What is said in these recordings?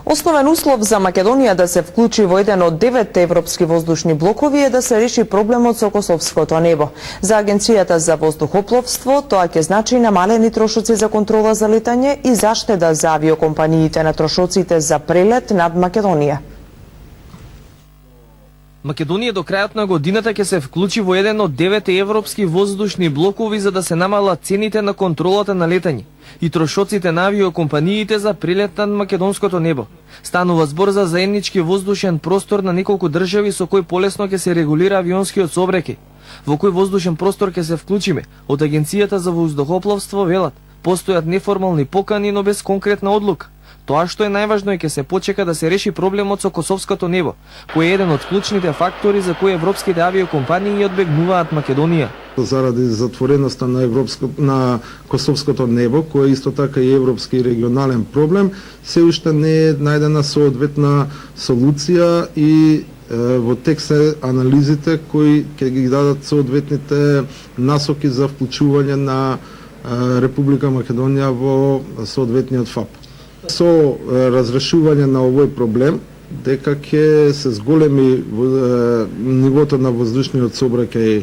Основен услов за Македонија да се вклучи во еден од 9 европски воздушни блокови е да се реши проблемот со косовското небо. За Агенцијата за воздухопловство тоа ќе значи намалени трошоци за контрола за летање и заштеда за авиокомпаниите на трошоците за прелет над Македонија. Македонија до крајот на годината ќе се вклучи во еден од 9 европски воздушни блокови за да се намалат цените на контролата на летање и трошоците на авиокомпаниите за прелет над македонското небо. Станува збор за заеднички воздушен простор на неколку држави со кој полесно ќе се регулира авионскиот сообраќај. Во кој воздушен простор ќе се вклучиме? Од Агенцијата за воздухопловство велат, постојат неформални покани, но без конкретна одлука. Тоа што е најважно е ќе се почека да се реши проблемот со косовското небо, кој е еден од клучните фактори за кои европските авиокомпании одбегнуваат Македонија. Заради затвореноста на косовското небо, кој е исто така и европски регионален проблем, се уште не е најдена соодветна солуција и во тек се анализите кои ќе ги дадат соодветните насоки за вклучување на Република Македонија во соодветниот ФАП. Со разрешување на овој проблем, дека ќе се зголеми нивото на воздушниот сообраќај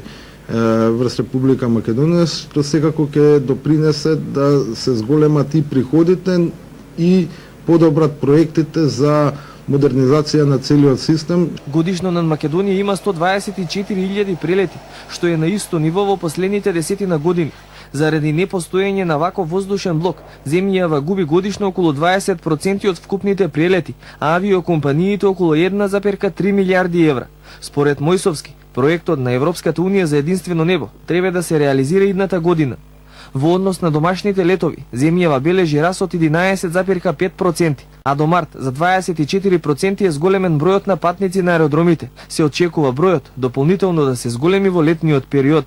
врз Република Македонија, што секако ќе допринесе да се зголемат и приходите и подобрат проектите за модернизација на целиот систем. Годишно над Македонија има 124.000 прелети, што е на исто ниво во последните 10 години. Заради непостоење на ваков воздушен блок, земјава губи годишно околу 20% од вкупните прелети, а авиокомпаниите околу 1,3 милиарди евра. Според Мојсовски, проектот на Европската Унија за единствено небо треба да се реализира идната година. Во однос на домашните летови, земјава бележи раст од 11,5%, а до март за 24% е зголемен бројот на патници на аеродромите. Се очекува бројот дополнително да се зголеми во летниот период.